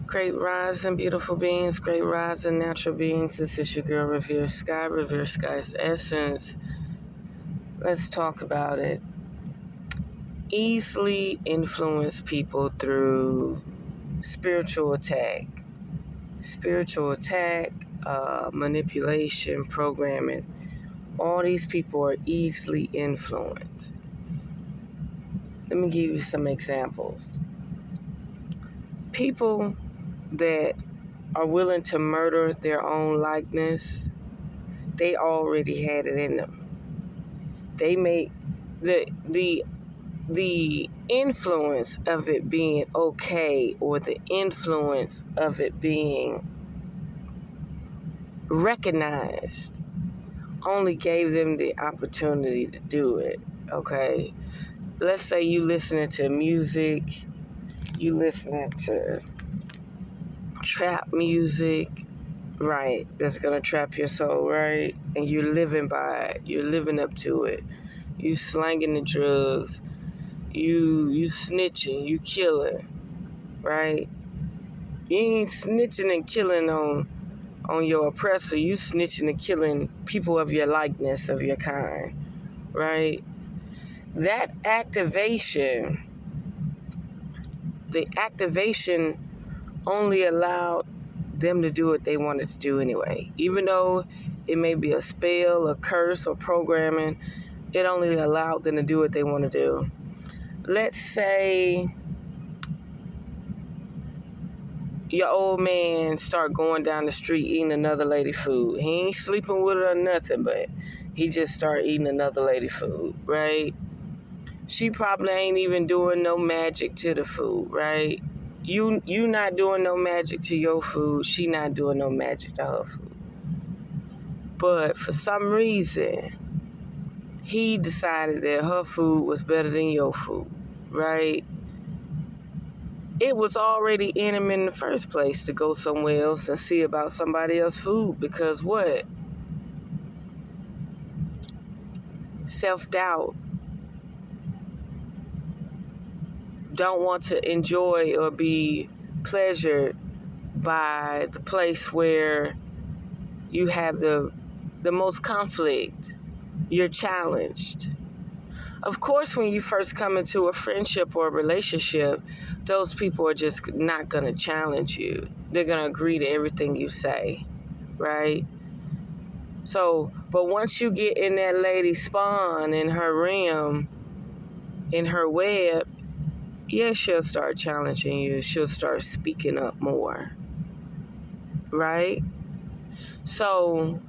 Great rising, beautiful beings, great rising, natural beings. This is your girl, Revere Sky's essence. Let's talk about it. Easily influence people through spiritual attack, manipulation, programming. All these people are easily influenced. Let me give you some examples. People that are willing to murder their own likeness, they already had it in them. They make the influence of it being okay, or the influence of it being recognized, only gave them the opportunity to do it. Okay, let's say you listening to music, you listening to trap music, right? That's gonna trap your soul, right? And you're living by it. You're living up to it. You slanging the drugs. You snitching. You killing, right? You ain't snitching and killing on your oppressor. You snitching and killing people of your likeness, of your kind, right? That activation, the activation only allowed them to do what they wanted to do anyway. Even though it may be a spell, a curse, or programming, it only allowed them to do what they want to do. Let's say your old man start going down the street eating another lady food. He ain't sleeping with her or nothing, but he just start eating another lady food, right? She probably ain't even doing no magic to the food, right? You not doing no magic to your food. She not doing no magic to her food. But for some reason, he decided that her food was better than your food, right? It was already in him in the first place to go somewhere else and see about somebody else's food, because what? Self-doubt. Don't want to enjoy or be pleasured by the place where you have the most conflict. You're challenged. Of course, when you first come into a friendship or a relationship, those people are just not going to challenge you. They're going to agree to everything you say, right? So, but once you get in that lady's spawn, in her realm, in her web, yeah, she'll start challenging you. She'll start speaking up more, right? So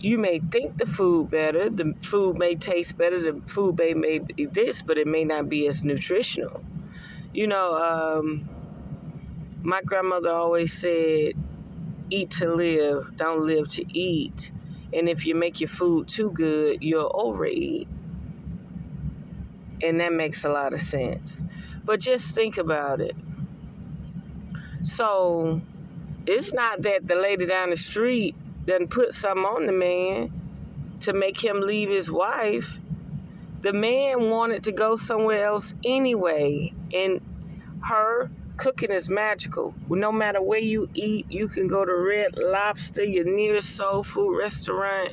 you may think the food better, the food may taste better, the food may be this, but it may not be as nutritional. You know, my grandmother always said, eat to live, don't live to eat. And if you make your food too good, you'll overeat. And that makes a lot of sense. But just think about it. So it's not that the lady down the street doesn't put something on the man to make him leave his wife. The man wanted to go somewhere else anyway. And her cooking is magical. No matter where you eat, you can go to Red Lobster, your nearest soul food restaurant.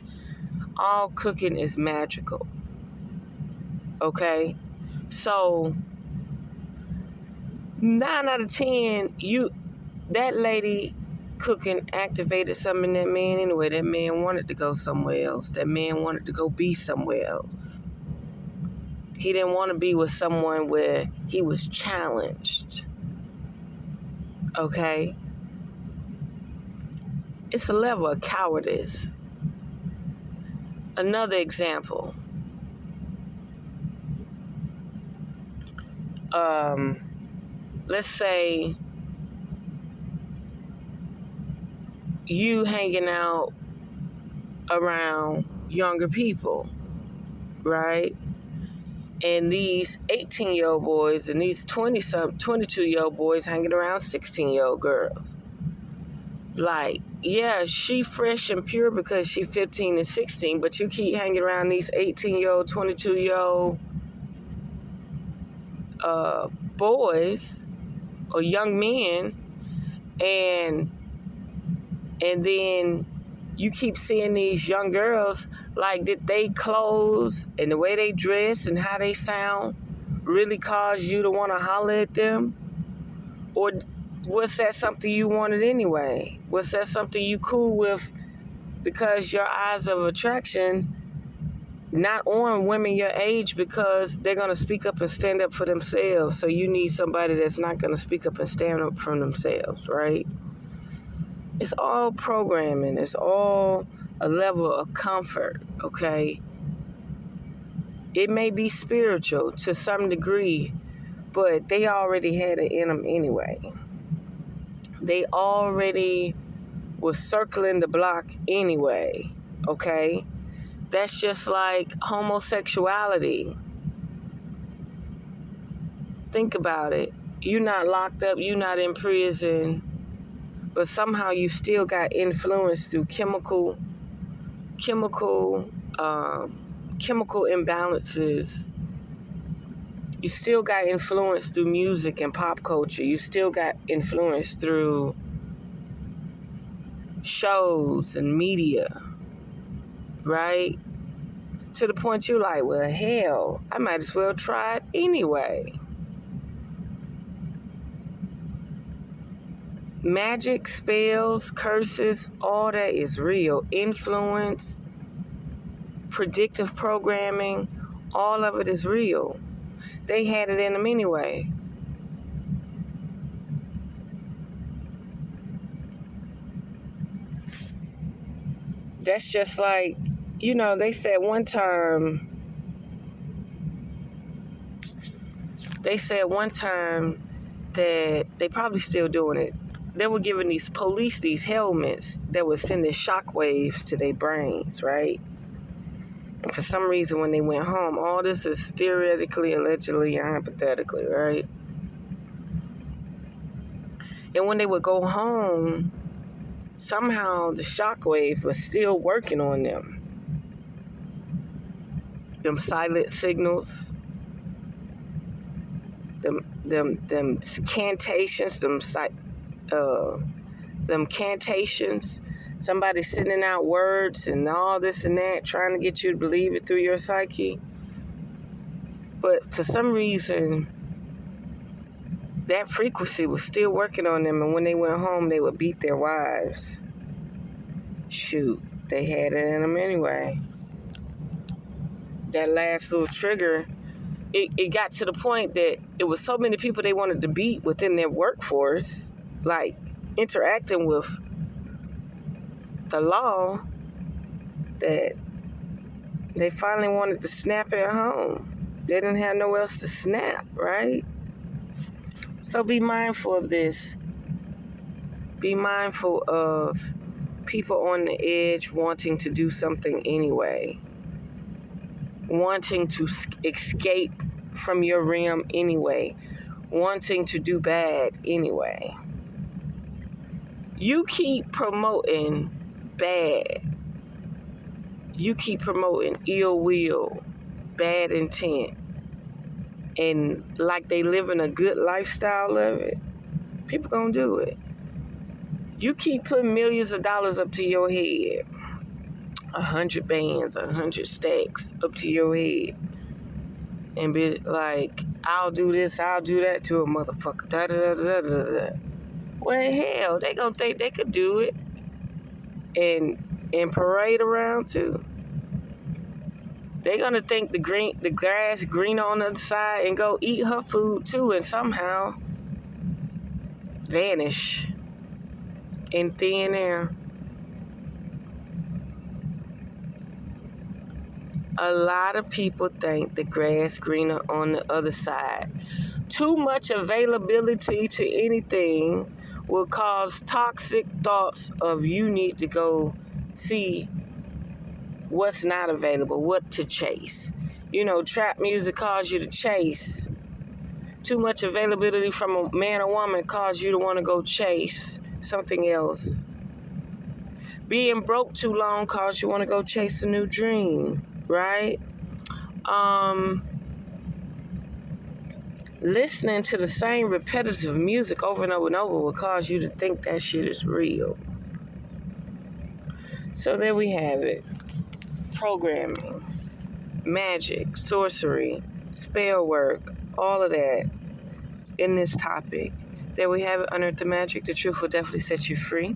All cooking is magical. Okay? So 9 out of 10, that lady cooking activated something in that man anyway. That man wanted to go somewhere else. That man wanted to go be somewhere else. He didn't want to be with someone where he was challenged. Okay? It's a level of cowardice. Another example. Let's say you hanging out around younger people, right? And these 18-year-old boys and these 22-year-old boys hanging around 16-year-old girls. Like, yeah, she fresh and pure because she 15 and 16, but you keep hanging around these 18-year-old, 22-year-old boys or young men, and then you keep seeing these young girls, like, did they clothes and the way they dress and how they sound really cause you to want to holler at them? Or was that something you wanted anyway? Was that something you cool with because your eyes of attraction not on women your age, because they're going to speak up and stand up for themselves? So you need somebody that's not going to speak up and stand up for themselves, right? It's all programming. It's all a level of comfort, okay? It may be spiritual to some degree, but they already had it in them anyway. They already was circling the block anyway, okay? That's just like homosexuality. Think about it. You're not locked up, you're not in prison, but somehow you still got influence through chemical imbalances. You still got influence through music and pop culture. You still got influence through shows and media, right? To the point you're like, well, hell, I might as well try it anyway. Magic, spells, curses, all that is real. Influence, predictive programming, all of it is real. They had it in them anyway. That's just like, they said one time that they probably still doing it. They were giving these police these helmets that were sending shockwaves to their brains, right? And for some reason, when they went home, all this is theoretically, allegedly, and hypothetically, right? And when they would go home, somehow the shockwave was still working on them. Them silent signals, them cantations, them cantations, somebody sending out words and all this and that, trying to get you to believe it through your psyche. But for some reason, that frequency was still working on them, and when they went home, they would beat their wives. Shoot, they had it in them anyway. That last little trigger, it got to the point that it was so many people they wanted to beat within their workforce, like interacting with the law, that they finally wanted to snap at home. They didn't have nowhere else to snap, right? So be mindful of this. Be mindful of people on the edge wanting to do something anyway. Wanting to escape from your realm anyway. Wanting to do bad anyway. You keep promoting bad. You keep promoting ill will, bad intent, and like they living a good lifestyle of it, people gonna do it. You keep putting millions of dollars up to your head, 100 bands, 100 stacks up to your head, and be like, I'll do this, I'll do that to a motherfucker, da da da da da da. Well, hell, they gonna think they could do it and parade around too. They're gonna think the grass green on the other side and go eat her food too, and somehow vanish in thin air. A lot of people think the grass greener on the other side. Too much availability to anything will cause toxic thoughts of you need to go see what's not available, what to chase. Trap music causes you to chase. Too much availability from a man or woman causes you to want to go chase something else. Being broke too long causes you want to go chase a new dream, right? Listening to the same repetitive music over and over and over will cause you to think that shit is real. So there we have it. Programming, magic, sorcery, spell work, all of that in this topic. There we have it, Unearth the Magic. The truth will definitely set you free.